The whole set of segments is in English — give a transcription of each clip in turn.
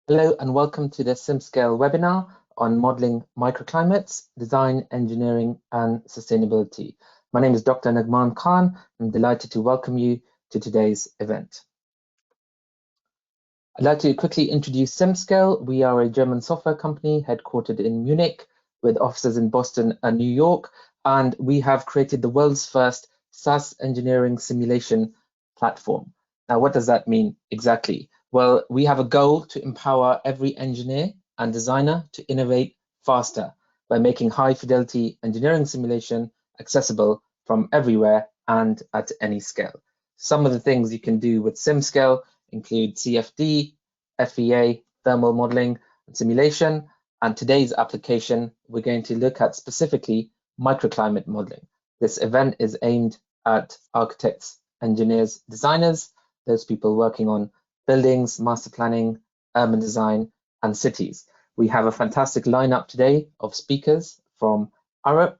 Hello and welcome to the SimScale webinar on modeling microclimates, design, engineering and sustainability. My name is Dr. Nagman Khan. I'm delighted to welcome you to today's event. I'd like to quickly introduce SimScale. We are a German software company headquartered in Munich with offices in Boston and New York, and we have created the world's first SaaS engineering simulation platform. Now, what does that mean exactly? Well, we have a goal to empower every engineer and designer to innovate faster by making high fidelity engineering simulation accessible from everywhere and at any scale. Some of the things you can do with SimScale include CFD, FEA, thermal modeling and simulation. And today's application, we're going to look at specifically microclimate modeling. This event is aimed at architects, engineers, designers, those people working on buildings, master planning, urban design, and cities. We have a fantastic lineup today of speakers from Arup,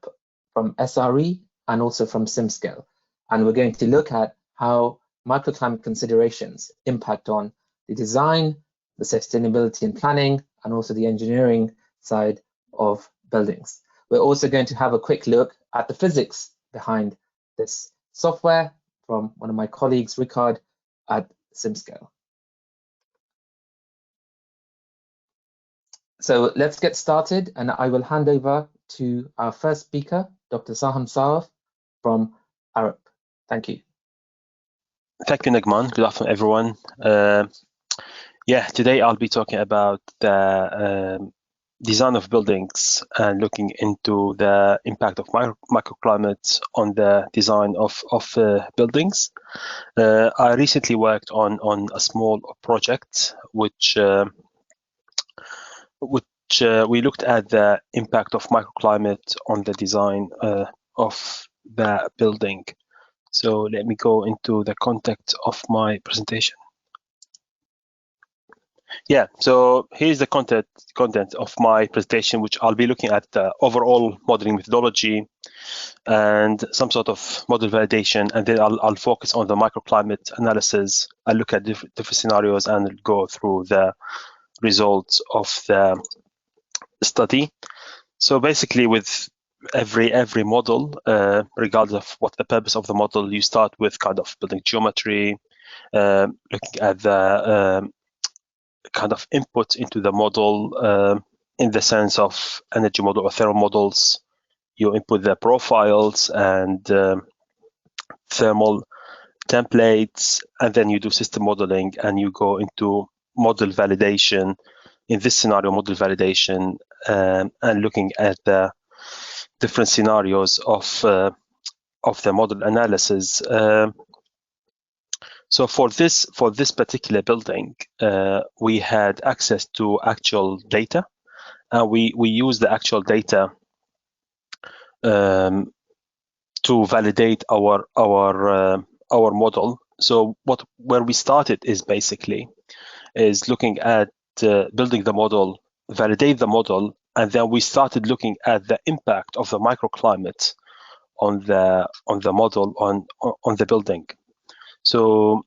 from SRE, and also from SimScale. And we're going to look at how microclimate considerations impact on the design, the sustainability and planning, and also the engineering side of buildings. We're also going to have a quick look at the physics behind this software from one of my colleagues, Ricard, at SimScale. So let's get started, and I will hand over to our first speaker, Dr. Saham Saraf from Arup. Thank you. Thank you, Nagman. Good afternoon, everyone. Today I'll be talking about the design of buildings and looking into the impact of microclimates on the design of buildings. I recently worked on a small project which we looked at the impact of microclimate on the design of the building. So let me go into the context of my presentation. So here's the content of my presentation, which I'll be looking at the overall modeling methodology and some sort of model validation, and then I'll focus on the microclimate analysis. I'll look at different scenarios and go through the results of the study. So basically, with every model, regardless of what the purpose of the model, you start with kind of building geometry, looking at the kind of input into the model in the sense of energy model or thermal models. You input the profiles and thermal templates, and then you do system modeling and you go into model validation. In this scenario, model validation and looking at the different scenarios of the model analysis. So for this particular building, we had access to actual data, and we use the actual data to validate our model. So where we started is basically looking at building the model, validate the model, and then we started looking at the impact of the microclimate on the model on the building. So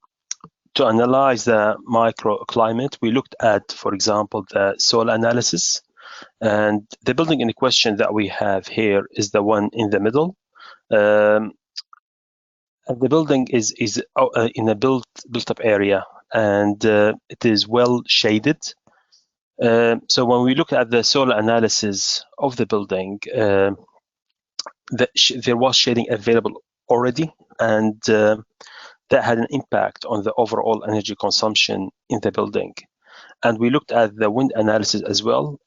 to analyze the microclimate, we looked at, for example, the soil analysis, and the building in question that we have here is the one in the middle. And the building is in a built-up area, and it is well shaded. So when we look at the soil analysis of the building, there was shading available already, and that had an impact on the overall energy consumption in the building. And we looked at the wind analysis as well.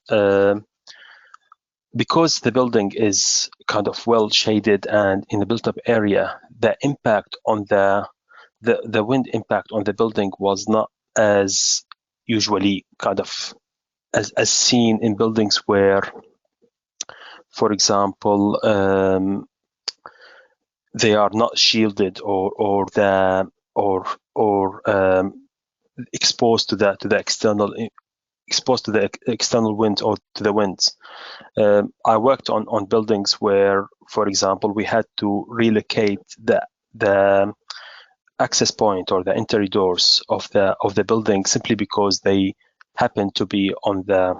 Because the building is kind of well shaded and in a built-up area, the impact on the wind impact on the building was not as usually kind of as seen in buildings where, for example, they are not shielded or exposed to the external wind or to the winds. I worked on buildings where, for example, we had to relocate the access point or the entry doors of the building simply because they happen to be on the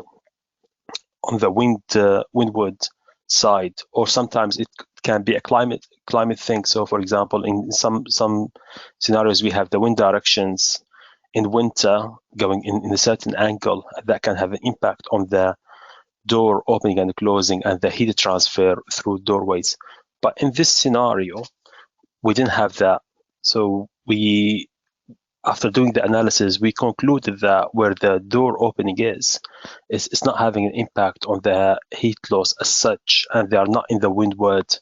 windward side, or sometimes it can be a climate thing. So for example, in some scenarios, we have the wind directions in winter going in a certain angle that can have an impact on the door opening and closing and the heat transfer through doorways. But in this scenario, we didn't have that. So after doing the analysis, we concluded that where the door opening is not having an impact on the heat loss as such, and they are not in the windward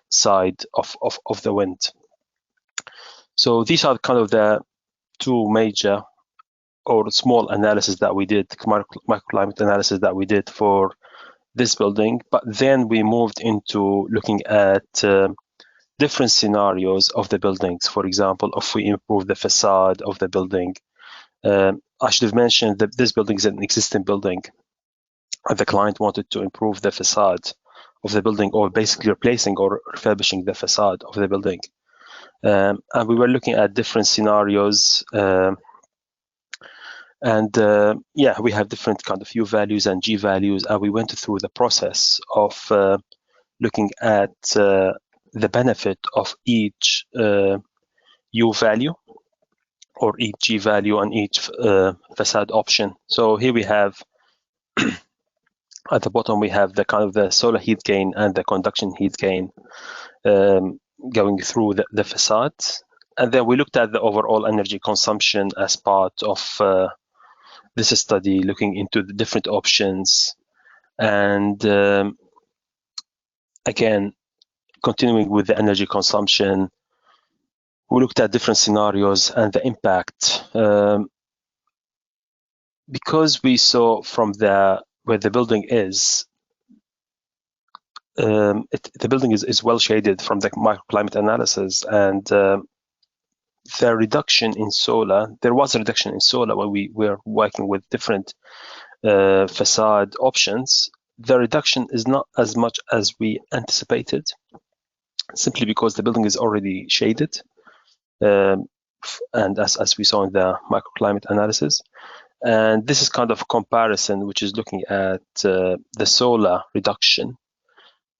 side of the wind. So these are kind of the two major or small analysis that we did, microclimate analysis that we did for this building. But then we moved into looking at different scenarios of the buildings. For example, if we improve the facade of the building, I should have mentioned that this building is an existing building, and the client wanted to improve the facade of the building, or basically replacing or refurbishing the facade of the building. And we were looking at different scenarios, yeah, we have different kind of U values and G values, and we went through the process of looking at the benefit of each U value or each G value on each facade option. So here we have at the bottom we have the kind of the solar heat gain and the conduction heat gain going through the facade, and then we looked at the overall energy consumption as part of this study, looking into the different options, and again, continuing with the energy consumption, we looked at different scenarios and the impact. Because we saw from where the building is, the building is well shaded from the microclimate analysis, and the reduction in solar, there was a reduction in solar when we were working with different facade options. The reduction is not as much as we anticipated, simply because the building is already shaded, and as we saw in the microclimate analysis. And this is kind of a comparison, which is looking at the solar reduction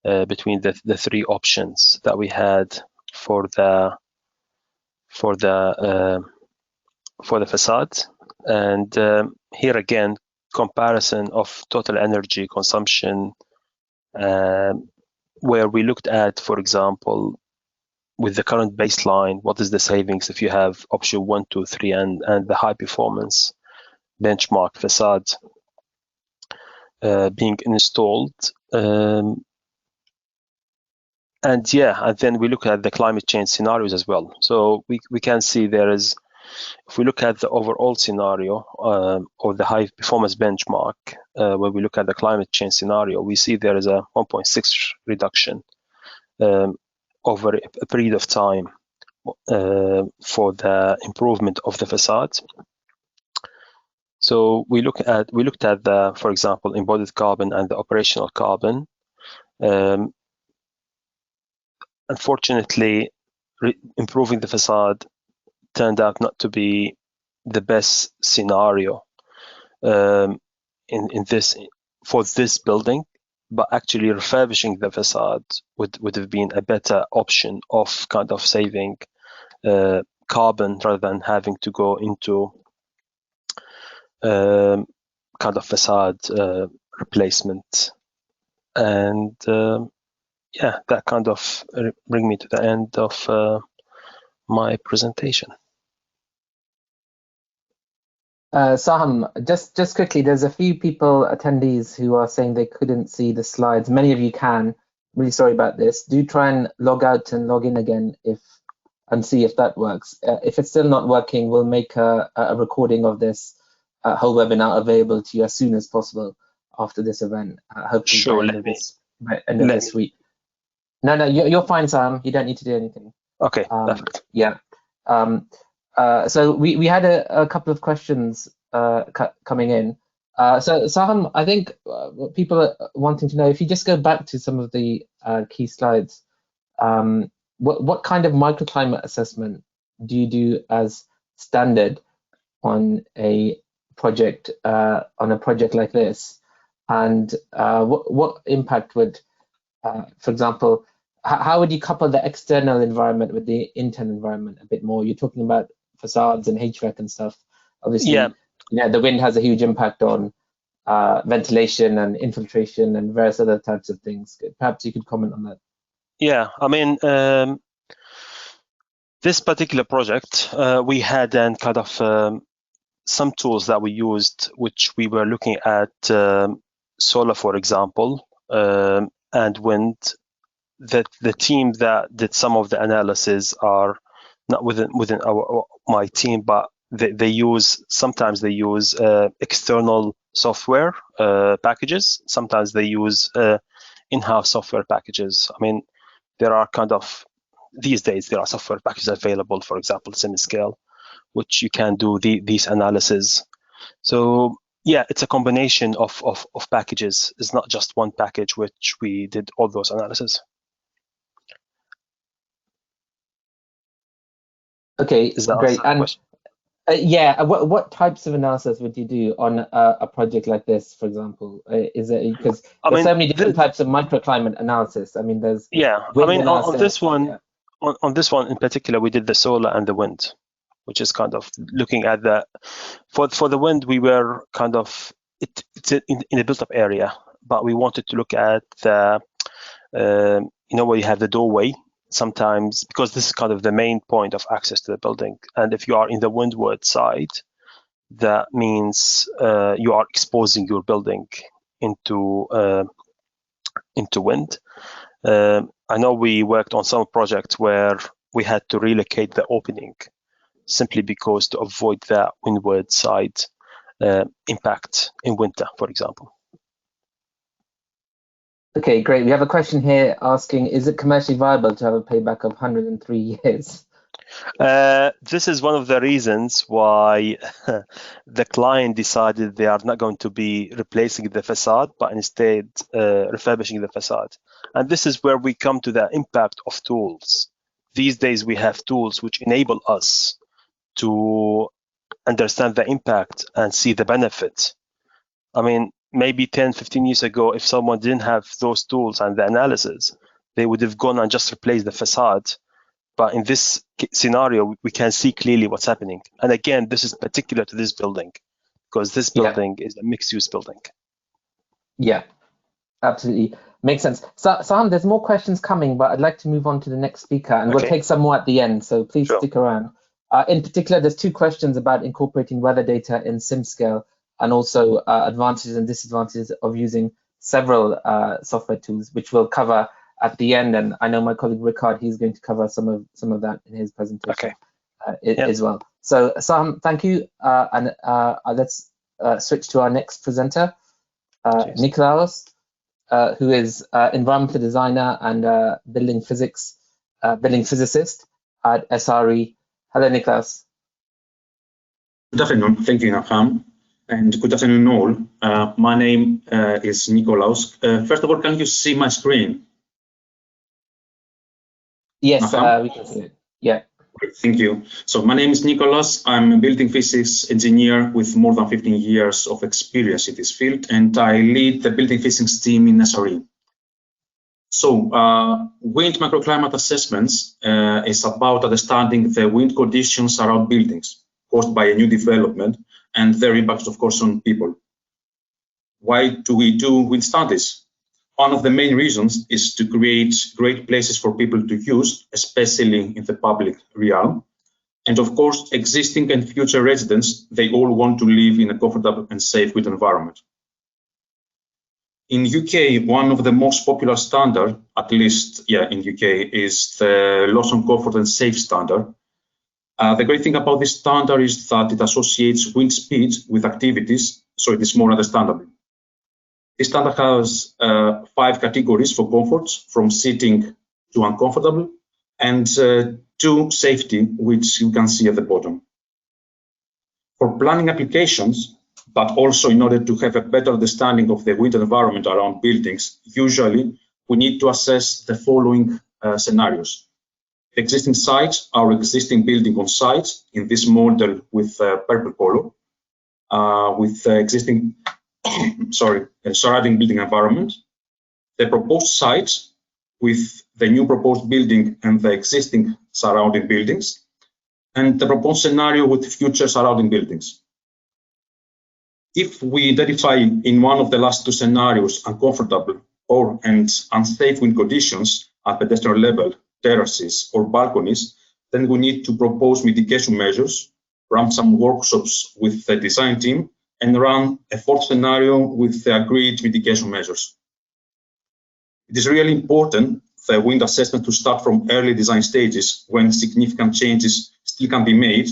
between the three options that we had for the facade. And here again, comparison of total energy consumption, where we looked at, for example, with the current baseline, what is the savings if you have option 1, 2, 3, and the high performance benchmark facade being installed. And yeah, and then we look at the climate change scenarios as well. So we can see there is, if we look at the overall scenario or the high performance benchmark, when we look at the climate change scenario, we see there is a 1.6 reduction over a period of time for the improvement of the facade. So we looked at the, for example, embodied carbon and the operational carbon. Unfortunately, improving the facade turned out not to be the best scenario in this for this building, but actually refurbishing the facade would have been a better option of kind of saving carbon rather than having to go into kind of facade replacement. And yeah, that kind of bring me to the end of my presentation. Saham, just quickly, there's a few attendees who are saying they couldn't see the slides. Many of you can. Really sorry about this. Do try and log out and log in again and see if that works. If it's still not working, we'll make a recording of this whole webinar available to you as soon as possible after this event. Hopefully sure, by end of this week. No, you're fine, Sam. You don't need to do anything. Okay, perfect. Yeah. So we had a couple of questions coming in. So Saham, I think people are wanting to know, if you just go back to some of the key slides, what kind of microclimate assessment do you do as standard on a project on a project like this, and what impact would, for example, how would you couple the external environment with the internal environment a bit more? You're talking about facades and HVAC and stuff. Obviously, yeah, the wind has a huge impact on ventilation and infiltration and various other types of things. Perhaps you could comment on that. Yeah, I mean, this particular project, we had then kind of some tools that we used, which we were looking at solar, for example, and wind. That the team that did some of the analysis are not within my team, but sometimes they use external software packages. Sometimes they use in-house software packages. I mean, there are these days there are software packages available, for example, SemiScale, which you can do these analysis. So yeah, it's a combination of packages. It's not just one package which we did all those analysis. Okay, great. And yeah, what types of analysis would you do on a project like this, for example? Is it because there's so many different types of microclimate analysis? I mean, there's on this one, yeah. on this one in particular, we did the solar and the wind, which is kind of looking at the for the wind. We were kind of it's in a built-up area, but we wanted to look at the where you have the doorway. Sometimes, because this is kind of the main point of access to the building, and if you are in the windward side, that means you are exposing your building into wind. I know we worked on some projects where we had to relocate the opening simply because to avoid that windward side impact in winter, for example. Okay, great. We have a question here asking, is it commercially viable to have a payback of 103 years? This is one of the reasons why the client decided they are not going to be replacing the facade, but instead refurbishing the facade. And this is where we come to the impact of tools. These days we have tools which enable us to understand the impact and see the benefit. I mean, maybe 10, 15 years ago, if someone didn't have those tools and the analysis, they would have gone and just replaced the facade. But in this scenario, we can see clearly what's happening. And again, this is particular to this building, because this building is a mixed-use building. Yeah, absolutely. Makes sense. So, Saham, there's more questions coming, but I'd like to move on to the next speaker, and we'll take some more at the end, so please stick around. In particular, there's two questions about incorporating weather data in SimScale, and also advantages and disadvantages of using several software tools, which we'll cover at the end. And I know my colleague Ricard, he's going to cover some of that in his presentation as well. So Sam, thank you. And let's switch to our next presenter, Nikolaos, who is environmental designer and building physicist at SRE. Hello, Nikolaos. Good afternoon. Thank you, Naham. And good afternoon all. My name is Nikolaos. First of all, can you see my screen? Yes, we can see it. Yeah. Great, thank you. So my name is Nikolaos. I'm a building physics engineer with more than 15 years of experience in this field, and I lead the building physics team in SRE. So wind microclimate assessments is about understanding the wind conditions around buildings caused by a new development and their impacts, of course, on people. Why do we do wind studies? One of the main reasons is to create great places for people to use, especially in the public realm. And of course, existing and future residents, they all want to live in a comfortable and safe wind environment. In UK, one of the most popular standard, at least in UK, is the Lawson Comfort and Safe standard. The great thing about this standard is that it associates wind speed with activities, so it is more understandable. This standard has 5 categories for comforts, from sitting to uncomfortable, and 2 safety, which you can see at the bottom. For planning applications, but also in order to have a better understanding of the wind environment around buildings, usually we need to assess the following scenarios. Existing sites, our existing building on site, in this model with purple color. with the existing surrounding building environment, the proposed site with the new proposed building and the existing surrounding buildings, and the proposed scenario with future surrounding buildings. If we identify in one of the last two scenarios uncomfortable and unsafe wind conditions at pedestrian level, terraces or balconies, then we need to propose mitigation measures, run some workshops with the design team, and run a fourth scenario with the agreed mitigation measures. It is really important the wind assessment to start from early design stages when significant changes still can be made,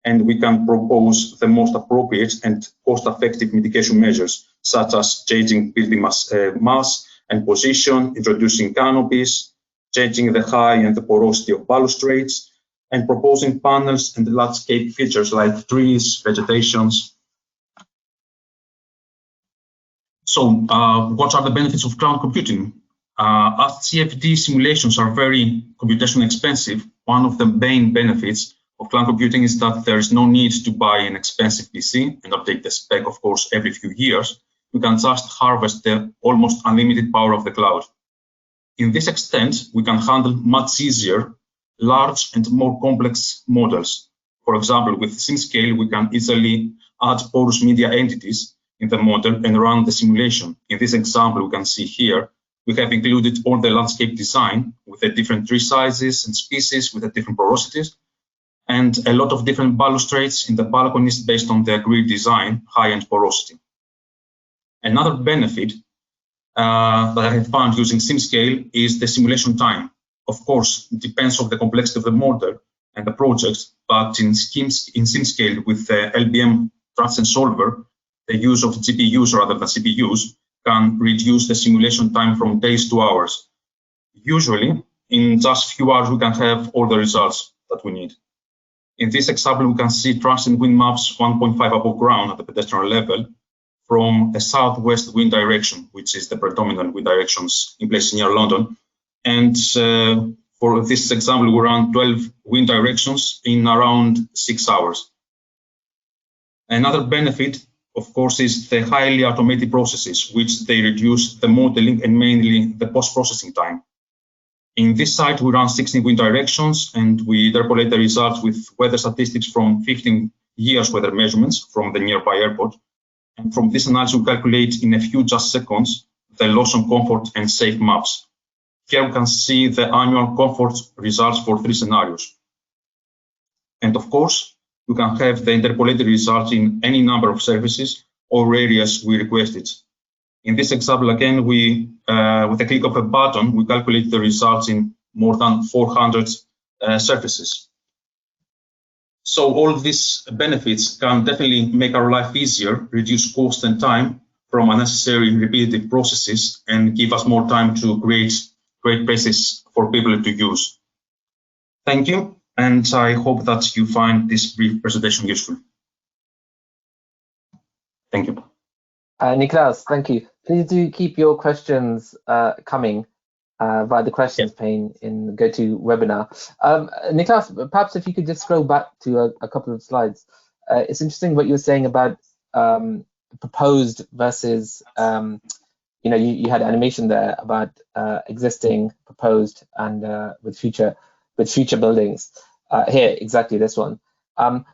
and we can propose the most appropriate and cost-effective mitigation measures, such as changing building mass and position, introducing canopies, changing the height and the porosity of balustrades, and proposing panels and landscape features like trees, vegetations. So what are the benefits of cloud computing? As CFD simulations are very computationally expensive, one of the main benefits of cloud computing is that there is no need to buy an expensive PC and update the spec, of course, every few years. We can just harvest the almost unlimited power of the cloud. In this extent, we can handle much easier large and more complex models. For example, with SimScale, we can easily add porous media entities in the model and run the simulation. In this example, we can see here, we have included all the landscape design with the different tree sizes and species with the different porosities, and a lot of different balustrades in the balconies based on the agreed design, height and porosity. Another benefit that I have found using SimScale is the simulation time. Of course, it depends on the complexity of the model and the project, but in SimScale with the LBM Transcend Solver, the use of GPUs rather than CPUs can reduce the simulation time from days to hours. Usually, in just few hours, we can have all the results that we need. In this example, we can see transient wind maps 1.5 above ground at the pedestrian level from a southwest wind direction, which is the predominant wind directions in places near London. And for this example, we run 12 wind directions in around 6 hours. Another benefit, of course, is the highly automated processes, which they reduce the modeling and mainly the post-processing time. In this site, we run 16 wind directions and we interpolate the results with weather statistics from 15 years weather measurements from the nearby airport. And from this analysis, we calculate in a few just seconds the loss on comfort and safe maps. Here we can see the annual comfort results for 3 scenarios. And of course, we can have the interpolated results in any number of surfaces or areas we requested. In this example, again, we, with a click of a button, we calculate the results in more than 400 surfaces. So all these benefits can definitely make our life easier, reduce cost and time from unnecessary repetitive processes, and give us more time to create great places for people to use. Thank you, and I hope that you find this brief presentation useful. Thank you. Niklas, thank you. Please do keep your questions coming via the questions pane in GoToWebinar. Niklas, perhaps if you could just scroll back to a couple of slides. It's interesting what you were saying about proposed versus, you had animation there about existing, proposed, and with future buildings. Here, exactly this one.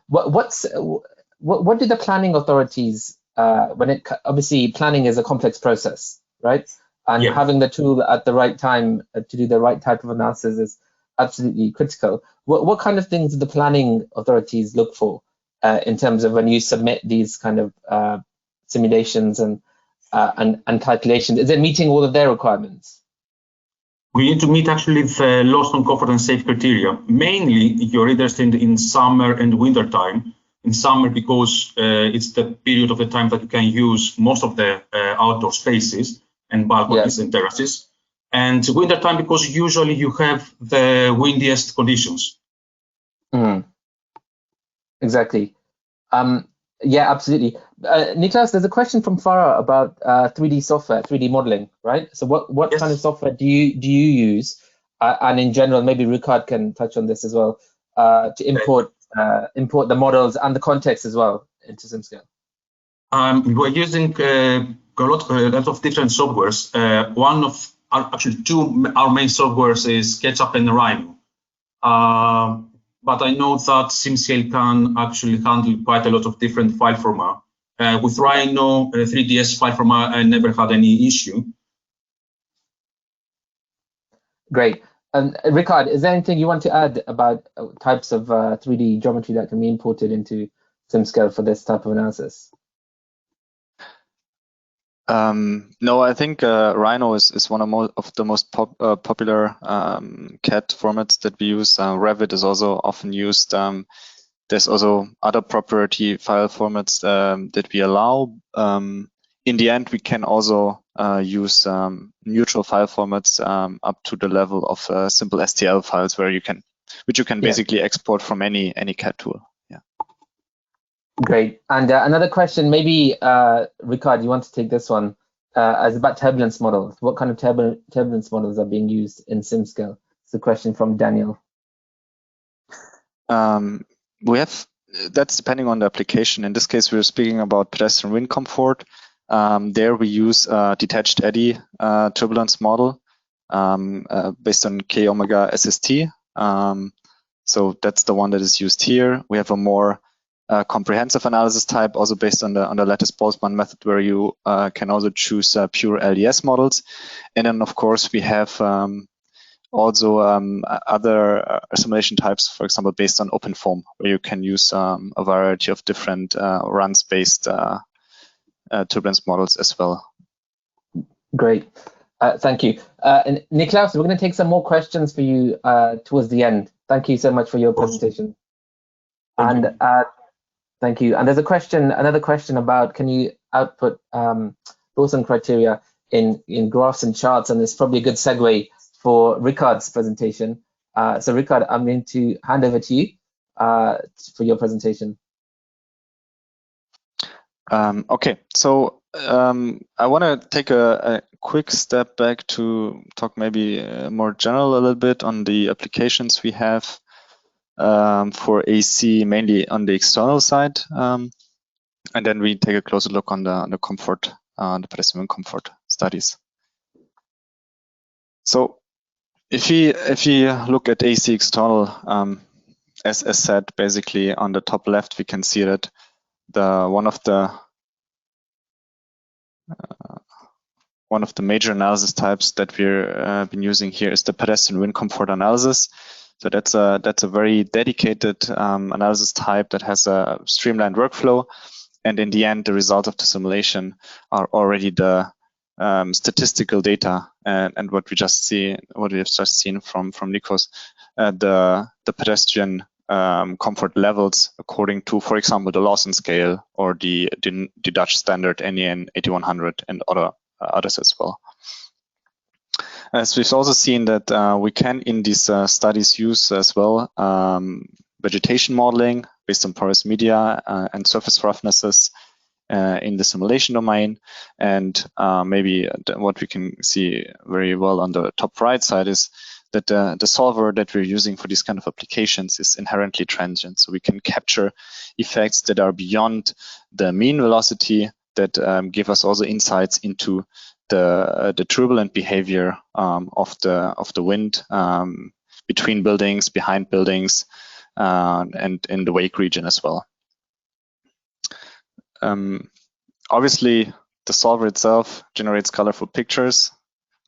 What do the planning authorities, obviously planning is a complex process, right? And having the tool at the right time to do the right type of analysis is absolutely critical. What kind of things do the planning authorities look for in terms of when you submit these kind of simulations and calculations? Is it meeting all of their requirements? We need to meet actually the loss on comfort and safe criteria. Mainly, you're interested in summer and winter time. In summer, because it's the period of the time that you can use most of the outdoor spaces and balconies and terraces. And winter time, because usually you have the windiest conditions. Exactly. Yeah, absolutely. Niklas, there's a question from Farah about 3D software, 3D modeling, right? So what kind of software do you use? And in general, maybe Ricard can touch on this as well, to import the models and the context as well into SimScale. We're using a lot of different softwares. Actually two, our main softwares is SketchUp and Rhino. But I know that SimScale can actually handle quite a lot of different file formats. With Rhino 3ds file format, I never had any issue. Great. Ricard, is there anything you want to add about types of 3D geometry that can be imported into SimScale for this type of analysis? No, I think Rhino is one of the most popular CAD formats that we use. Revit is also often used. There's also other proprietary file formats that we allow. In the end, we can also use neutral file formats up to the level of simple STL files, which you can basically export from any CAD tool. Yeah. Great. And another question, maybe Ricard, you want to take this one, is about turbulence models. What kind of turbulence models are being used in SimScale? It's a question from Daniel. That's depending on the application. In this case, we're speaking about pedestrian wind comfort. There we use detached eddy turbulence model based on K omega SST. So that's the one that is used here. We have a more comprehensive analysis type, also based on the lattice-Boltzmann method, where you can also choose pure LDS models. And then, of course, we have also other simulation types, for example, based on OpenFOAM, where you can use a variety of different runs-based turbulence models as well. Great. Thank you. And Niklaus, we're going to take some more questions for you towards the end. Thank you so much for your presentation. Thank you. And there's another question about, can you output Dawson criteria in graphs and charts? And it's probably a good segue for Ricard's presentation. So Ricard, I'm going to hand over to you for your presentation. Okay, so I want to take a quick step back to talk maybe more general a little bit on the applications we have for AC, mainly on the external side, and then we take a closer look on the comfort, the pedestrian comfort studies. So if we look at AC external, as said, basically on the top left, we can see that one of the major analysis types that we've been using here is the pedestrian wind comfort analysis. So that's a very dedicated analysis type that has a streamlined workflow, and in the end, the results of the simulation are already the statistical data, and what we have just seen from Nikos, the pedestrian comfort levels according to, for example, the Lawson scale or the Dutch standard NEN 8100 and others as well. As we've also seen that we can in these studies use as well vegetation modeling based on porous media and surface roughnesses in the simulation domain. And maybe what we can see very well on the top right side is that the solver that we're using for these kind of applications is inherently transient. So we can capture effects that are beyond the mean velocity that give us also insights into the turbulent behavior of the wind between buildings, behind buildings, and in the wake region as well. Obviously, the solver itself generates colorful pictures,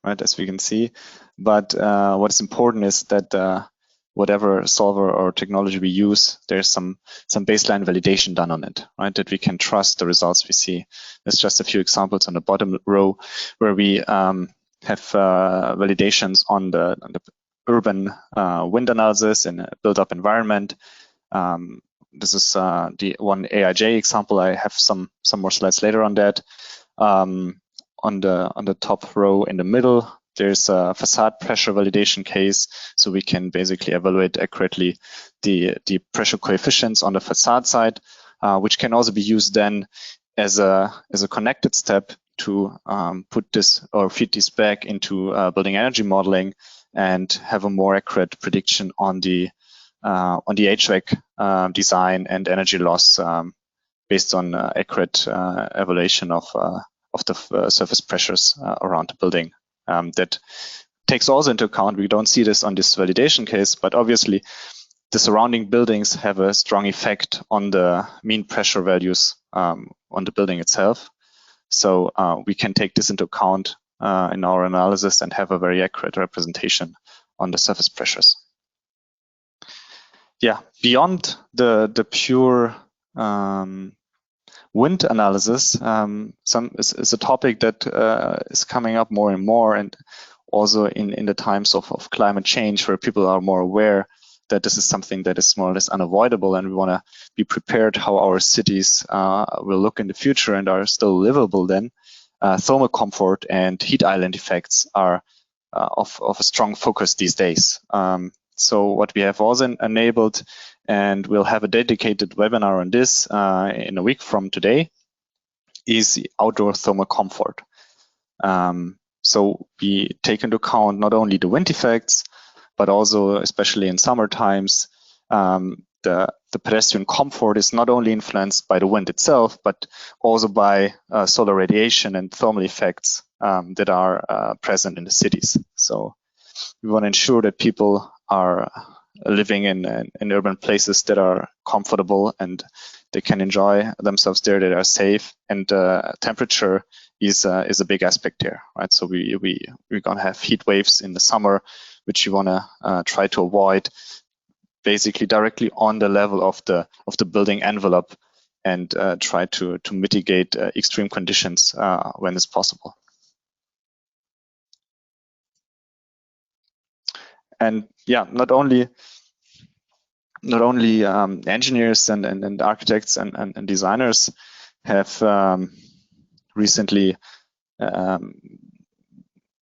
right, as we can see. But what is important is that whatever solver or technology we use, there's some baseline validation done on it, right? That we can trust the results we see. There's just a few examples on the bottom row where we have validations on the urban wind analysis in a built-up environment. This is the one AIJ example. I have some more slides later on that. On the top row in the middle, there's a facade pressure validation case, so we can basically evaluate accurately the pressure coefficients on the facade side, which can also be used then as a connected step to put this or feed this back into building energy modeling and have a more accurate prediction on the HVAC design and energy loss based on accurate evaluation of the surface pressures around the building. That takes also into account, we don't see this on this validation case, but obviously the surrounding buildings have a strong effect on the mean pressure values on the building itself. So we can take this into account in our analysis and have a very accurate representation on the surface pressures. Yeah, beyond the pure wind analysis, is a topic that is coming up more and more, and also in the times of climate change, where people are more aware that this is something that is more or less unavoidable, and we want to be prepared how our cities will look in the future and are still livable then. Thermal comfort and heat island effects are of a strong focus these days. So what we have also enabled, and we'll have a dedicated webinar on this in a week from today, is the outdoor thermal comfort. So we take into account not only the wind effects, but also, especially in summer times, the pedestrian comfort is not only influenced by the wind itself, but also by solar radiation and thermal effects that are present in the cities. So we want to ensure that people are living in urban places that are comfortable and they can enjoy themselves there, that are safe, and temperature is a big aspect there, right? So we're gonna have heat waves in the summer, which you want to try to avoid, basically directly on the level of the building envelope, and try to mitigate extreme conditions when it's possible. And yeah, not only engineers and architects and designers have recently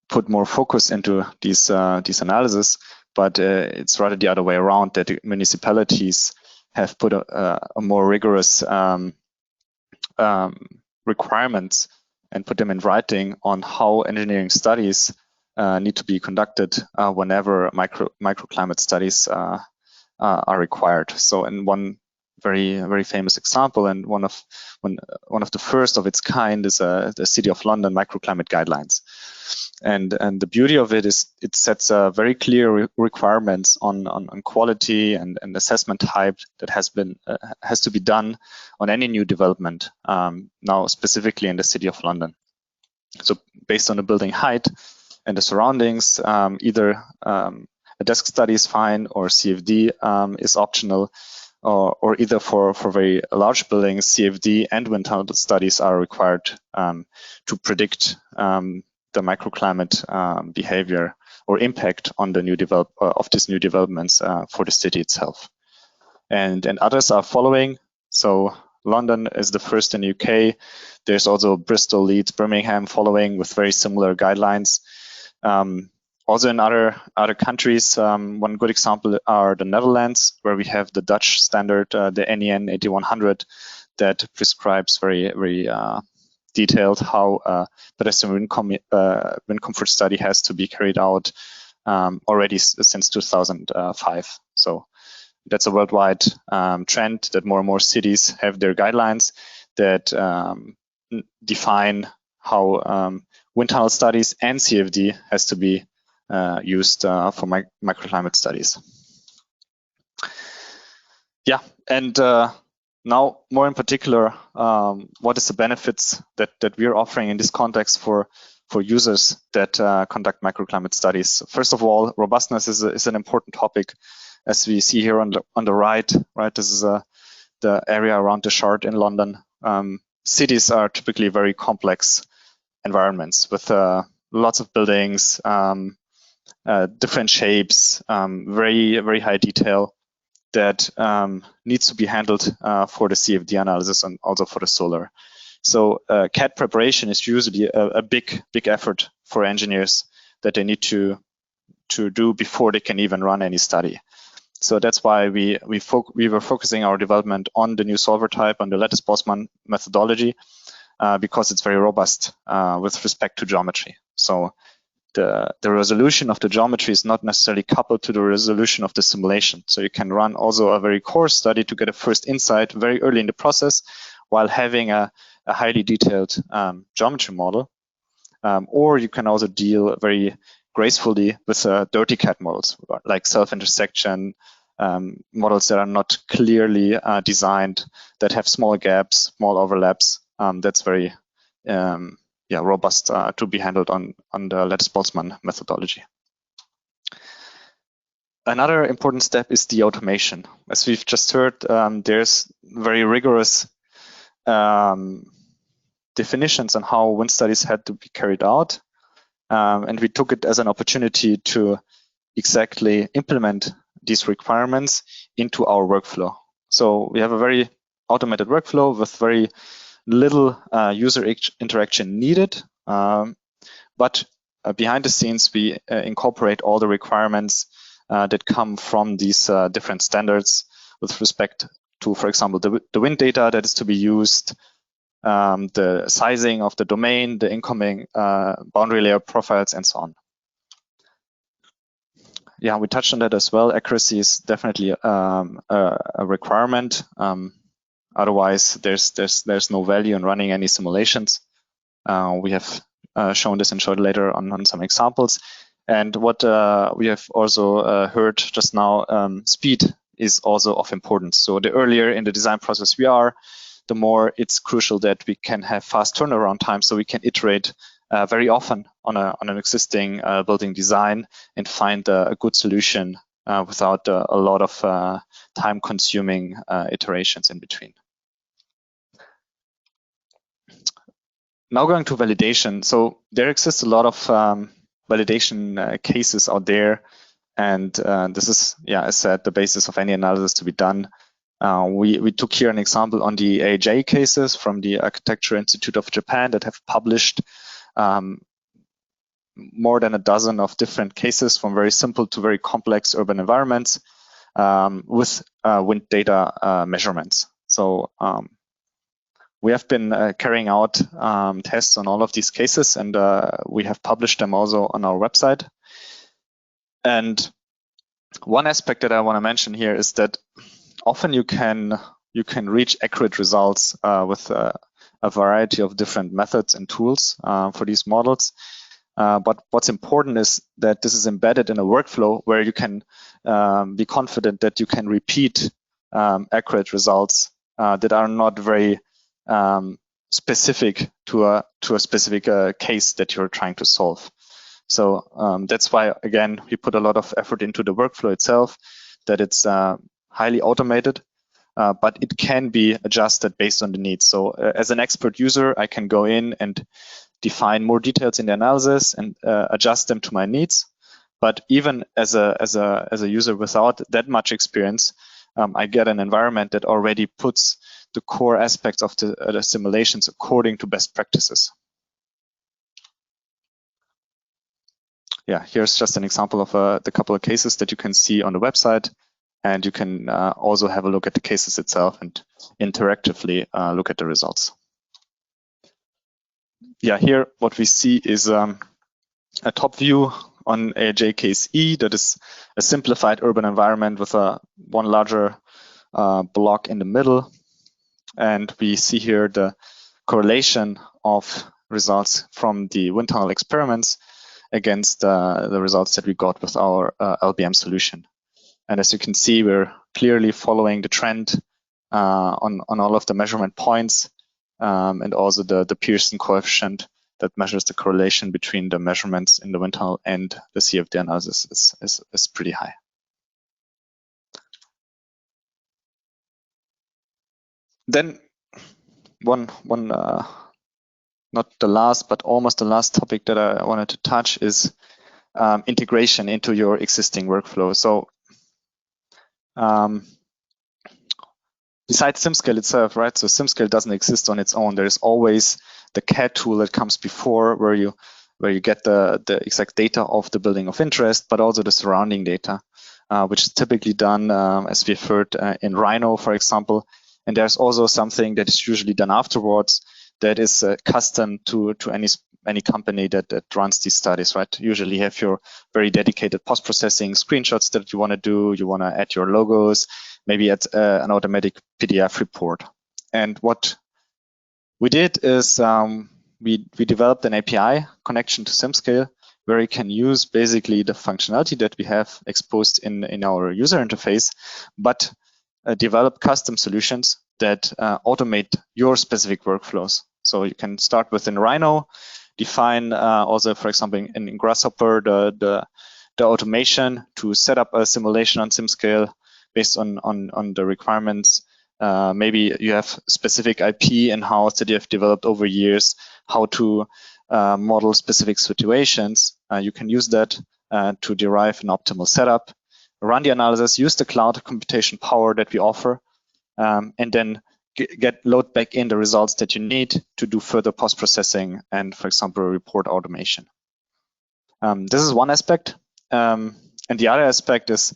put more focus into these analysis, but it's rather the other way around, that the municipalities have put a more rigorous requirements and put them in writing on how engineering studies need to be conducted whenever microclimate studies are required. So in one very famous example, and one of the first of its kind, is the City of London microclimate guidelines. And the beauty of it is it sets very clear requirements on quality and assessment type that has to be done on any new development, now specifically in the City of London. So based on the building height and the surroundings, either a desk study is fine, or CFD is optional, or either for very large buildings, CFD and wind tunnel studies are required to predict the microclimate behavior or impact on the new these new developments for the city itself. And others are following. So London is the first in the UK. There's also Bristol, Leeds, Birmingham following with very similar guidelines. Also in other countries, one good example are the Netherlands, where we have the Dutch standard, the NEN 8100, that prescribes very detailed how pedestrian wind comfort study has to be carried out already since 2005. So that's a worldwide trend, that more and more cities have their guidelines that define how wind tunnel studies and CFD has to be used for microclimate studies. Yeah, and now more in particular, what is the benefits that we are offering in this context for users that conduct microclimate studies? First of all, robustness is an important topic, as we see here on the right. This is the area around the Shard in London. Cities are typically very complex environments with lots of buildings, different shapes, very high detail that needs to be handled for the CFD analysis and also for the solar. So CAD preparation is usually a big effort for engineers that they need to do before they can even run any study. So that's why we were focusing our development on the new solver type, on the lattice-Boltzmann methodology, because it's very robust with respect to geometry. So the resolution of the geometry is not necessarily coupled to the resolution of the simulation. So you can run also a very coarse study to get a first insight very early in the process, while having a highly detailed geometry model. Or you can also deal very gracefully with dirty CAD models, like self-intersection, models that are not clearly designed, that have small gaps, small overlaps. That's very robust to be handled on the Lattice-Boltzmann methodology. Another important step is the automation. As we've just heard, there's very rigorous definitions on how wind studies had to be carried out. And we took it as an opportunity to exactly implement these requirements into our workflow. So we have a very automated workflow with very little user interaction needed. But behind the scenes, we incorporate all the requirements that come from these different standards with respect to, for example, the wind data that is to be used, the sizing of the domain, the incoming boundary layer profiles, and so on. Yeah, we touched on that as well. Accuracy is definitely a requirement. Otherwise, there's no value in running any simulations. We have shown this and showed later on some examples. And what we have also heard just now, speed is also of importance. So the earlier in the design process we are, the more it's crucial that we can have fast turnaround time, so we can iterate very often on an existing building design and find a good solution without a lot of time-consuming iterations in between. Now going to validation. So there exists a lot of validation cases out there, and this is, as said, the basis of any analysis to be done. We took here an example on the AJ cases from the Architecture Institute of Japan that have published more than a dozen of different cases from very simple to very complex urban environments with wind data measurements. So we have been carrying out tests on all of these cases, and we have published them also on our website. And one aspect that I want to mention here is that often you can reach accurate results with a variety of different methods and tools for these models. But what's important is that this is embedded in a workflow where you can be confident that you can repeat accurate results that are not very specific to a specific case that you're trying to solve. So that's why, again, we put a lot of effort into the workflow itself, that it's highly automated, but it can be adjusted based on the needs. So as an expert user, I can go in and define more details in the analysis and adjust them to my needs. But even as a user without that much experience, I get an environment that already puts the core aspects of the simulations according to best practices. Yeah, here's just an example of the couple of cases that you can see on the website. And you can also have a look at the cases itself and interactively look at the results. Yeah, here what we see is a top view on AJ case E, that is a simplified urban environment with one larger block in the middle. And we see here the correlation of results from the wind tunnel experiments against the results that we got with our LBM solution. And as you can see, we're clearly following the trend on all of the measurement points, and also the Pearson coefficient that measures the correlation between the measurements in the wind tunnel and the CFD analysis is pretty high. Then one not the last, but almost the last topic that I wanted to touch is integration into your existing workflow. So besides SimScale itself, right? So SimScale doesn't exist on its own. There's always the CAD tool that comes before, where you get the exact data of the building of interest, but also the surrounding data, which is typically done, as we've heard, in Rhino, for example. And there's also something that is usually done afterwards that is custom to any company that runs these studies, right? Usually you have your very dedicated post-processing screenshots that you want to do. You want to add your logos, maybe add an automatic PDF report. And what we did is we developed an API connection to SimScale where you can use basically the functionality that we have exposed in our user interface, but develop custom solutions that automate your specific workflows. So you can start within Rhino, define also, for example, in Grasshopper, the automation to set up a simulation on SimScale based on the requirements. Maybe you have specific IP in-house that you have developed over years, how to model specific situations. You can use that to derive an optimal setup, run the analysis, use the cloud computation power that we offer, and then load back in the results that you need to do further post-processing and, for example, report automation. This is one aspect. And the other aspect is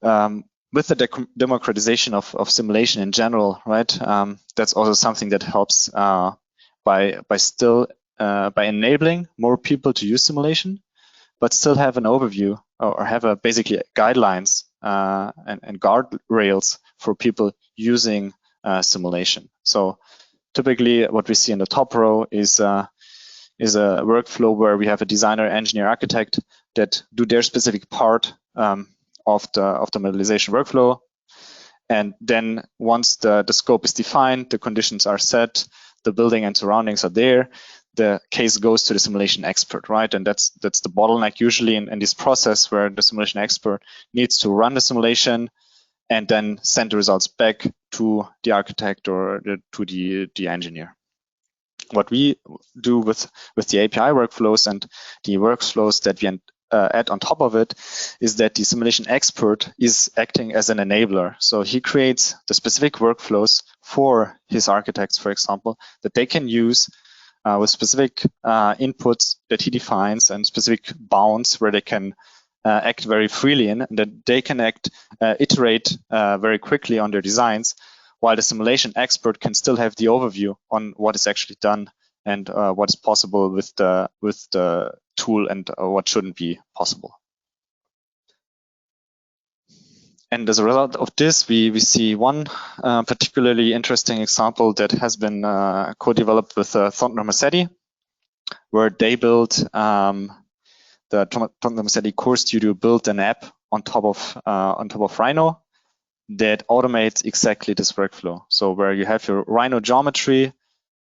with the democratization of simulation in general, right? That's also something that helps by enabling more people to use simulation, but still have an overview or have a basically guidelines and guardrails for people using simulation. So typically what we see in the top row is a workflow where we have a designer, engineer, architect that do their specific part of the modelization workflow. And then once the scope is defined, the conditions are set, the building and surroundings are there, the case goes to the simulation expert, right? And that's the bottleneck usually in this process, where the simulation expert needs to run the simulation and then send the results back to the architect or to the engineer. What we do with the API workflows and the workflows that we add on top of it is that the simulation expert is acting as an enabler. So he creates the specific workflows for his architects, for example, that they can use with specific inputs that he defines and specific bounds where they can act very freely in, and that they can iterate very quickly on their designs, while the simulation expert can still have the overview on what is actually done and what is possible with the tool and what shouldn't be possible. And as a result of this, we see one particularly interesting example that has been co-developed with Thornton Massetti, where they built the Thornton Massetti Core Studio built an app on top of Rhino that automates exactly this workflow. So where you have your Rhino geometry,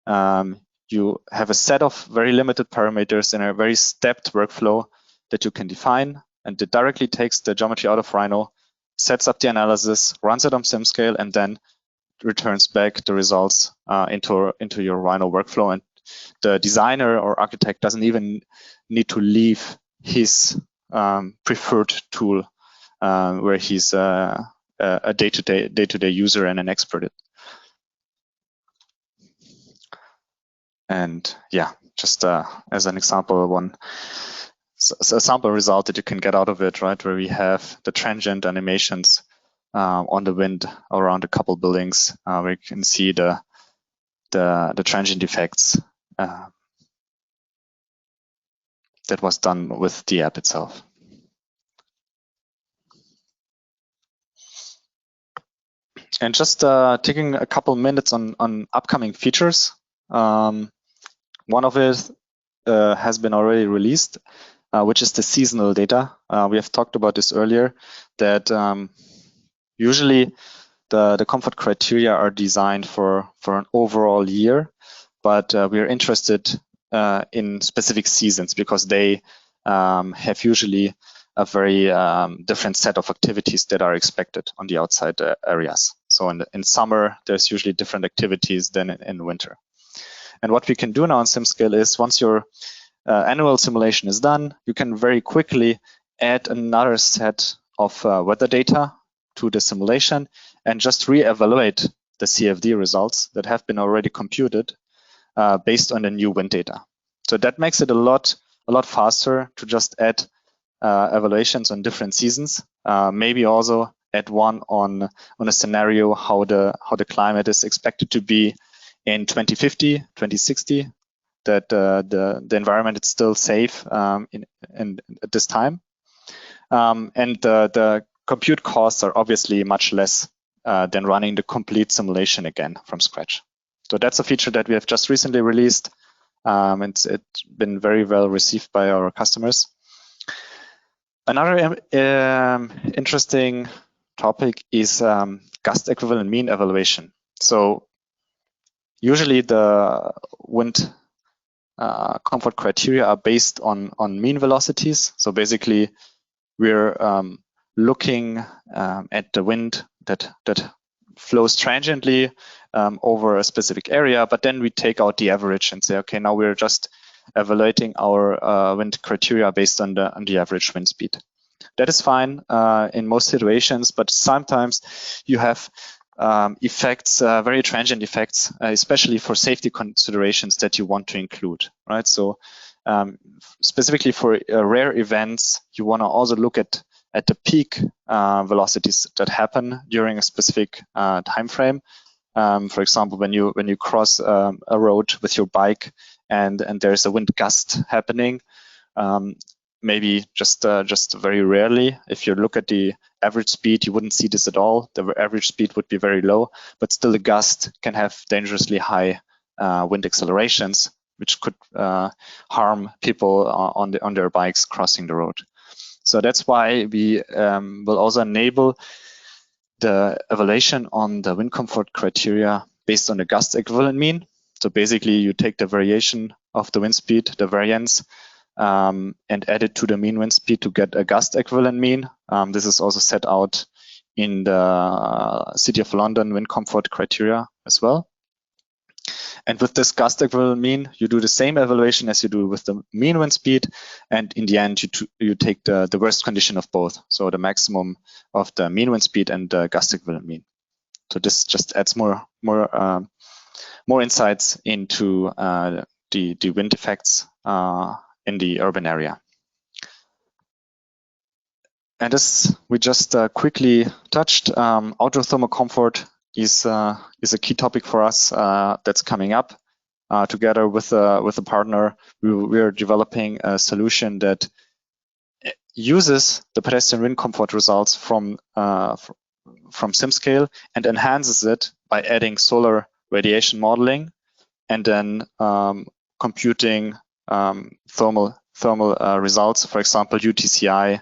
you have a set of very limited parameters in a very stepped workflow that you can define, and it directly takes the geometry out of Rhino, sets up the analysis, runs it on SimScale, and then returns back the results into your Rhino workflow. And the designer or architect doesn't even need to leave his preferred tool where he's a day-to-day user and an expert. And yeah, just as an example, a sample result that you can get out of it, right, where we have the transient animations on the wind around a couple buildings, where you can see the transient effects that was done with the app itself. And just taking a couple minutes on upcoming features. One of it has been already released, which is the seasonal data. We have talked about this earlier, that usually the comfort criteria are designed for an overall year, but we are interested in specific seasons because they have usually a very different set of activities that are expected on the outside areas. So in summer, there's usually different activities than in winter. And what we can do now on SimScale is once your annual simulation is done, you can very quickly add another set of weather data to the simulation and just re-evaluate the CFD results that have been already computed based on the new wind data. So that makes it a lot faster to just add evaluations on different seasons. Maybe also add one on a scenario how the climate is expected to be in 2050, 2060, that the environment is still safe at this time. And the compute costs are obviously much less than running the complete simulation again from scratch. So that's a feature that we have just recently released. It's been very well received by our customers. Another interesting topic is gust equivalent mean evaluation. So usually the wind comfort criteria are based on mean velocities. So basically we're looking at the wind that flows transiently over a specific area, but then we take out the average and say, okay, now we're just evaluating our wind criteria based on the average wind speed. That is fine in most situations, but sometimes you have effects, very transient effects, especially for safety considerations that you want to include, right? So specifically for rare events, you want to also look at the peak velocities that happen during a specific time frame. For example, when you cross a road with your bike and there's a wind gust happening, maybe just very rarely. If you look at the average speed, you wouldn't see this at all. The average speed would be very low, but still a gust can have dangerously high wind accelerations, which could harm people on their bikes crossing the road. So that's why we will also enable the evaluation on the wind comfort criteria based on the gust equivalent mean. So basically you take the variation of the wind speed, the variance, and add it to the mean wind speed to get a gust equivalent mean. This is also set out in the City of London wind comfort criteria as well. And with this gust equivalent mean, you do the same evaluation as you do with the mean wind speed, and in the end you take the worst condition of both, so the maximum of the mean wind speed and the gust equivalent mean. So this just adds more insights into the wind effects in the urban area. And as we just quickly touched, outdoor thermal comfort is a key topic for us that's coming up. Together with a partner, we are developing a solution that uses the pedestrian wind comfort results from SimScale and enhances it by adding solar radiation modeling and then computing thermal results, for example, UTCI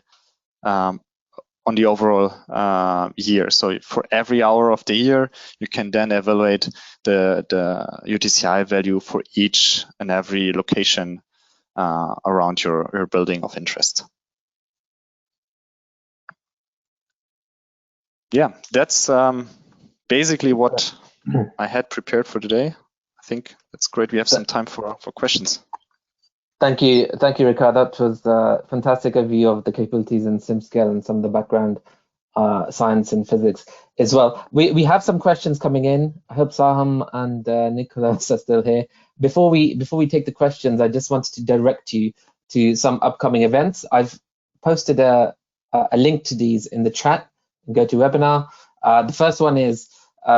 on the overall year. So for every hour of the year, you can then evaluate the UTCI value for each and every location around your building of interest. Yeah, that's basically what I had prepared for today. I think that's great. We have some time for questions. Thank you, Ricard. That was a fantastic overview of the capabilities in SimScale and some of the background science and physics as well. We have some questions coming in. I hope Saham and Nicholas are still here. Before we take the questions, I just wanted to direct you to some upcoming events. I've posted a link to these in the chat. Go to webinar. The first one is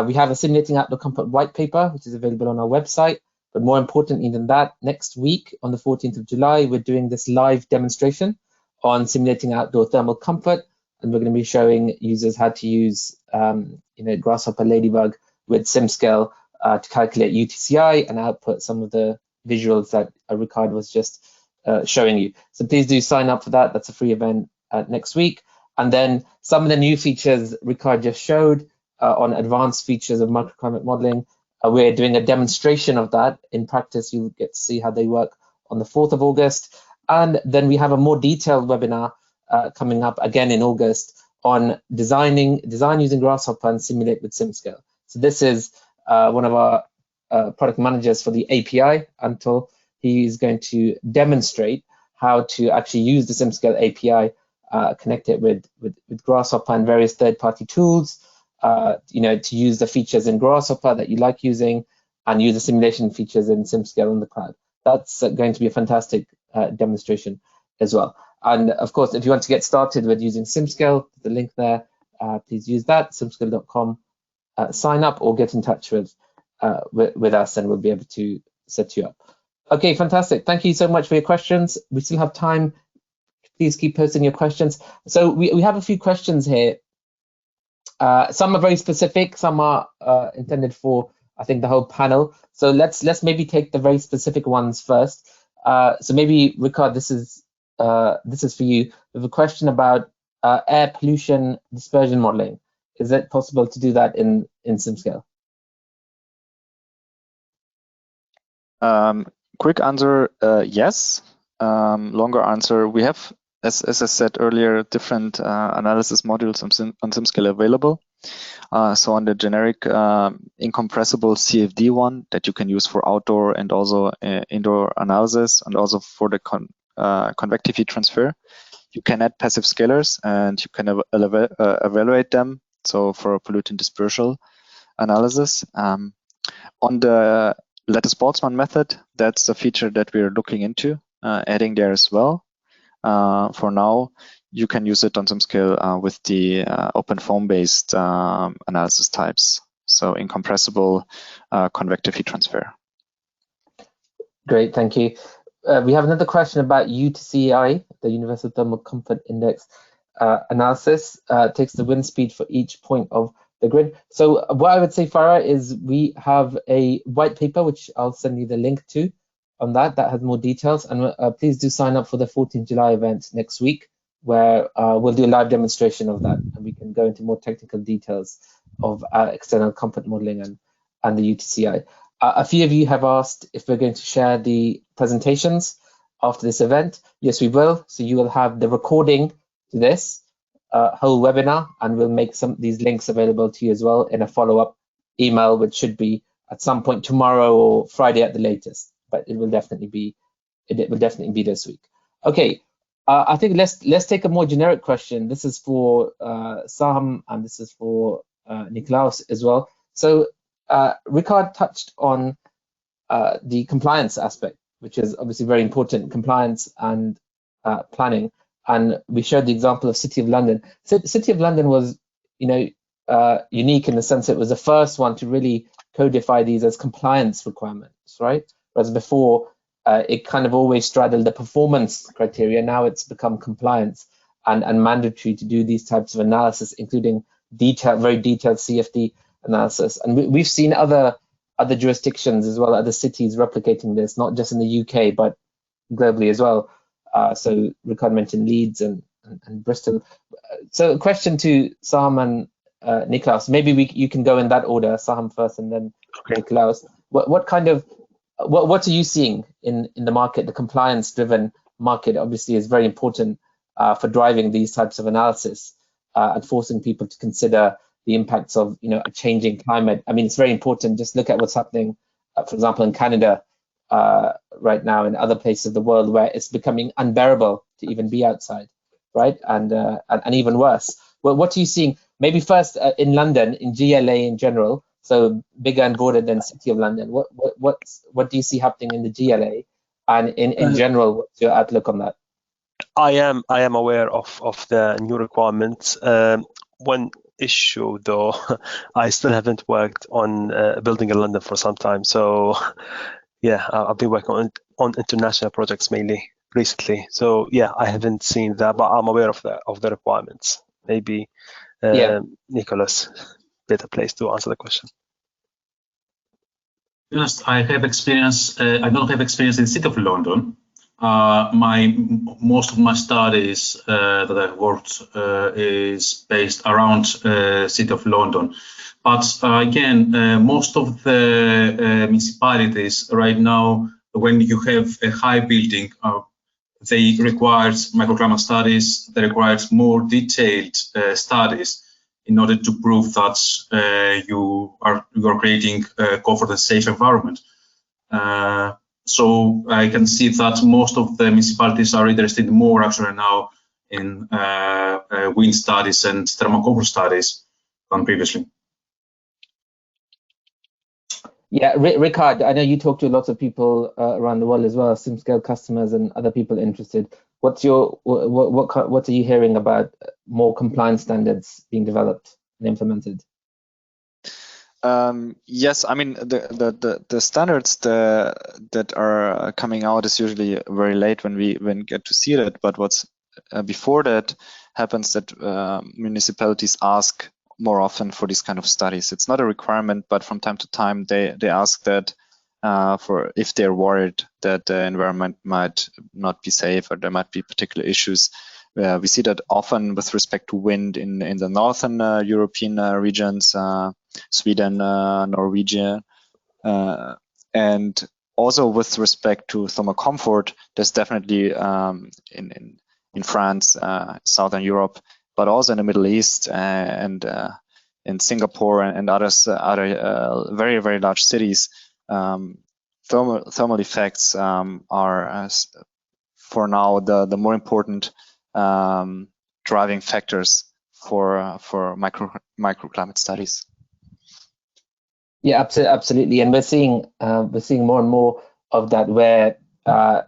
we have a simulating outdoor comfort white paper, which is available on our website. But more importantly than that, next week on the 14th of July, we're doing this live demonstration on simulating outdoor thermal comfort, and we're going to be showing users how to use Grasshopper Ladybug with SimScale to calculate UTCI and output some of the visuals that Ricard was just showing you. So please do sign up for that. That's a free event next week. And then some of the new features Ricard just showed on advanced features of microclimate modeling. We're doing a demonstration of that. In practice, you'll get to see how they work on the 4th of August. And then we have a more detailed webinar coming up again in August on design using Grasshopper and simulate with SimScale. So this is one of our product managers for the API, Antal. He's going to demonstrate how to actually use the SimScale API, connect it with Grasshopper and various third-party tools, to use the features in Grasshopper that you like using and use the simulation features in SimScale on the cloud. That's going to be a fantastic demonstration as well. And of course, if you want to get started with using SimScale, the link there, please use that, simscale.com, sign up or get in touch with us and we'll be able to set you up. Okay, fantastic. Thank you so much for your questions. We still have time. Please keep posting your questions. So we have a few questions here. Some are very specific, some are intended for I think, the whole panel. So let's maybe take the very specific ones first. So maybe, Ricard, this is for you. We have a question about air pollution dispersion modeling. Is it possible to do that in SimScale? Quick answer, yes. Longer answer, we have, as I said earlier, different analysis modules on SimScale available. So on the generic incompressible CFD one that you can use for outdoor and also indoor analysis, and also for the convectivity transfer, you can add passive scalars and you can evaluate them. So for pollutant dispersal analysis. On the lattice Boltzmann method, that's a feature that we're looking into adding there as well. For now, you can use it on SimScale with the open foam-based analysis types, so incompressible convectivity transfer. Great, thank you. We have another question about U2CI, the Universal Thermal Comfort Index analysis. Takes the wind speed for each point of the grid. So what I would say, Farah, is we have a white paper, which I'll send you the link to on that has more details. And please do sign up for the 14th July event next week, where we'll do a live demonstration of that, and we can go into more technical details of external comfort modeling and the U2CI. A few of you have asked if we're going to share the presentations after this event. Yes, we will. So you will have the recording to this whole webinar, and we'll make some of these links available to you as well in a follow-up email, which should be at some point tomorrow or Friday at the latest. But it will definitely be this week. Okay, I think let's take a more generic question. This is for Saham, and this is for Niklaus as well. So Ricard touched on the compliance aspect, which is obviously very important, compliance and planning. And we showed the example of City of London. City of London was, unique in the sense it was the first one to really codify these as compliance requirements, right? Whereas before, it kind of always straddled the performance criteria. Now it's become compliance and mandatory to do these types of analysis, including very detailed CFD analysis. And we've seen other jurisdictions as well, other cities replicating this, not just in the UK, but globally as well. So Ricard mentioned Leeds and Bristol. So a question to Saham and Niklaus. Maybe you can go in that order, Saham first and then Niklaus. What are you seeing in the market? The compliance-driven market obviously is very important for driving these types of analysis and forcing people to consider the impacts of a changing climate. I mean, it's very important. Just look at what's happening, for example, in Canada right now, and other places of the world where it's becoming unbearable to even be outside, right? And even worse. Well, what are you seeing? Maybe first in London, in GLA in general, so bigger and broader than City of London. What do you see happening in the GLA, and in general, what's your outlook on that? I am aware of the new requirements. One issue though, I still haven't worked on building in London for some time. So yeah, I've been working on international projects mainly recently. So yeah, I haven't seen that, but I'm aware of the requirements. Maybe Nicholas, better place to answer the question. Yes, I have experience. I don't have experience in the City of London. Most of my studies that I've worked is based around City of London. But again, most of the municipalities right now, when you have a high building, they require microclimate studies. They require more detailed studies in order to prove that you are creating a comfort and safe environment. So I can see that most of the municipalities are interested more actually now in wind studies and thermal comfort studies than previously. Yeah, Ricard, I know you talk to lots of people around the world as well, SimScale customers and other people interested. What are you hearing about more compliance standards being developed and implemented? Yes, I mean the standards that are coming out is usually very late when we get to see it. But what's before that happens that municipalities ask more often for these kind of studies. It's not a requirement, but from time to time they ask that for if they're worried that the environment might not be safe or there might be particular issues. We see that often with respect to wind in the northern European regions, Sweden, Norwegian, and also with respect to thermal comfort. There's definitely in France, Southern Europe, but also in the Middle East and in Singapore and others, other very, very large cities. Thermal effects are for now the more important driving factors for microclimate studies. Yeah, absolutely, and we're seeing more and more of that, where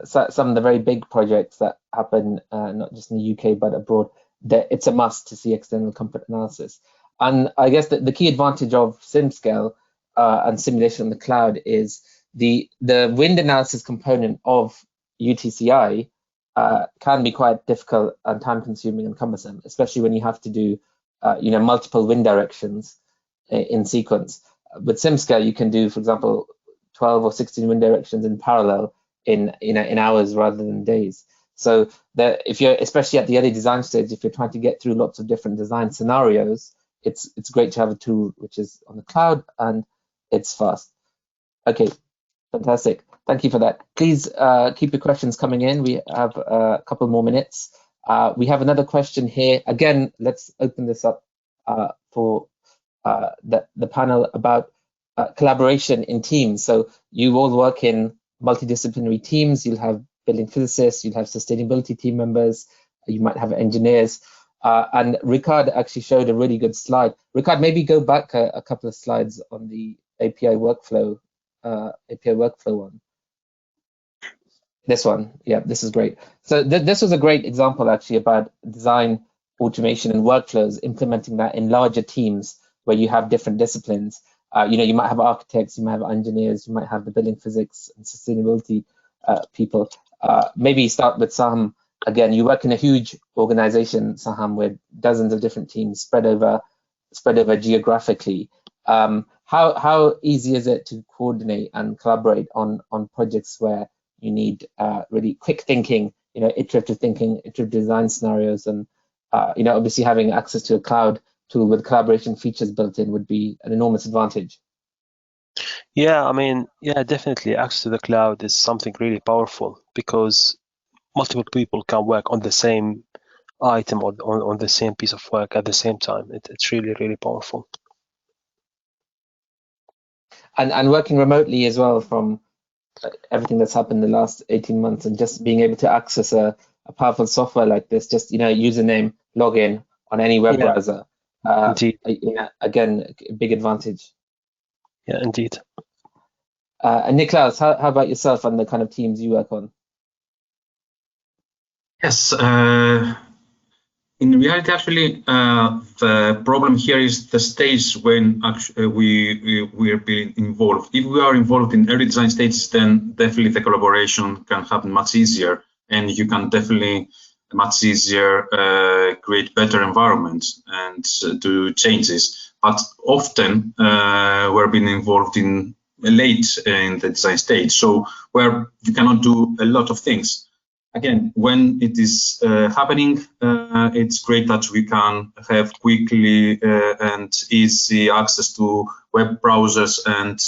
some of the very big projects that happen not just in the UK but abroad, that it's a must to see external comfort analysis. And I guess that the key advantage of SimScale and simulation in the cloud is the wind analysis component of UTCI can be quite difficult and time-consuming and cumbersome, especially when you have to do multiple wind directions in sequence. With SimScale, you can do, for example, 12 or 16 wind directions in parallel in hours rather than days. So that if you're, especially at the early design stage, if you're trying to get through lots of different design scenarios, it's great to have a tool which is on the cloud and it's fast. Okay, fantastic. Thank you for that. Please keep your questions coming in. We have a couple more minutes. We have another question here. Again, let's open this up for the panel about collaboration in teams. So you all work in multidisciplinary teams. You'll have building physicists, you'll have sustainability team members, you might have engineers. And Ricard actually showed a really good slide. Ricard, maybe go back a couple of slides on the API workflow one. This one, yeah, this is great. So this was a great example actually about design automation and workflows, implementing that in larger teams where you have different disciplines. You might have architects, you might have engineers, you might have the building physics and sustainability people. Maybe start with Saham. Again, you work in a huge organization, Saham, with dozens of different teams spread over geographically. How easy is it to coordinate and collaborate on projects where you need really quick thinking, iterative thinking, iterative design scenarios, and obviously having access to a cloud tool with collaboration features built in would be an enormous advantage. Yeah, definitely access to the cloud is something really powerful because multiple people can work on the same item or on the same piece of work at the same time. It's really, really powerful. And working remotely as well from everything that's happened in the last 18 months, and just being able to access a powerful software like this, just username, login on any web browser. Indeed. Again, a big advantage. Yeah, indeed. And Niklaus, how about yourself and the kind of teams you work on? Yes, in reality, actually, the problem here is the stage when actually we are being involved. If we are involved in early design stages, then definitely the collaboration can happen much easier, and you can definitely much easier create better environments and do changes. But often we're being involved in late in the design stage, so where you cannot do a lot of things. Again, when it is happening, it's great that we can have quickly and easy access to web browsers and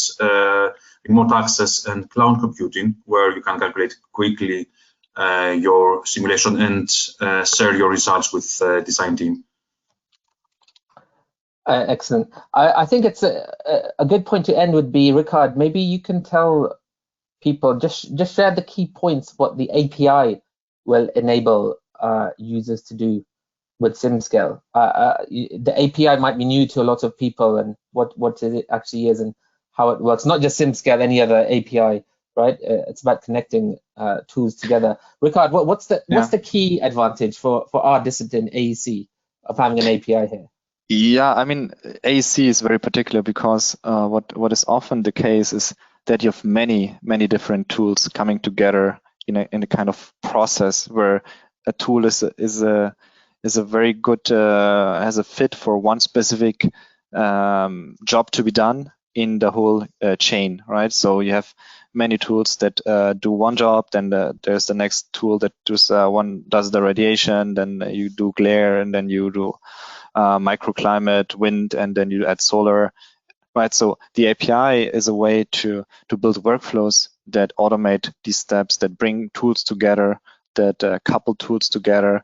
remote access and cloud computing, where you can calculate quickly your simulation and share your results with the design team. Excellent. I think it's a good point to end would be, Ricard, maybe you can tell people, just share the key points, what the API will enable users to do with SimScale. The API might be new to a lot of people, and what it actually is and how it works. Not just SimScale, any other API, right? It's about connecting tools together. Ricard, what's the key advantage for our discipline, AEC, of having an API here? Yeah, AEC is very particular because what is often the case is that you have many different tools coming together in a kind of process where a tool is is a very good has a fit for one specific job to be done in the whole chain, right? So you have many tools that do one job, then there's the next tool that does the radiation, then you do glare, and then you do microclimate, wind, and then you add solar, right? So the API is a way to build workflows that automate these steps, that bring tools together, that couple tools together,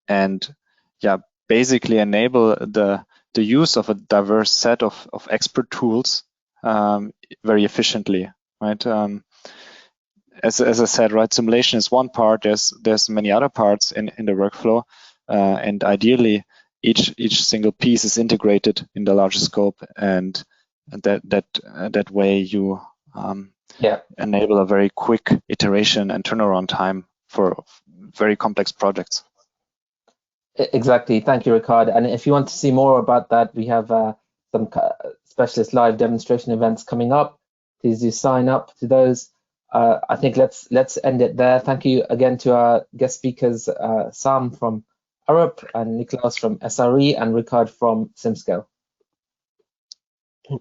and yeah, basically enable the use of a diverse set of expert tools very efficiently, right? As I said, right, simulation is one part. There's many other parts in the workflow, and ideally each single piece is integrated in the larger scope, and that way you enable a very quick iteration and turnaround time for very complex projects. Exactly. Thank you, Ricard. And if you want to see more about that, we have some specialist live demonstration events coming up. Please do sign up to those. I think let's end it there. Thank you again to our guest speakers, Sam from Arup, and Niklaus from SRE, and Ricard from SimScale.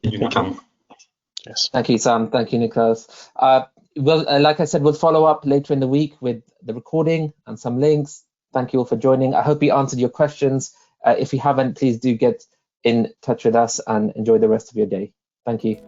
You're welcome. Yes. Thank you, Sam. Thank you, Niklaus. Like I said, we'll follow up later in the week with the recording and some links. Thank you all for joining. I hope we answered your questions. If you haven't, please do get in touch with us and enjoy the rest of your day. Thank you.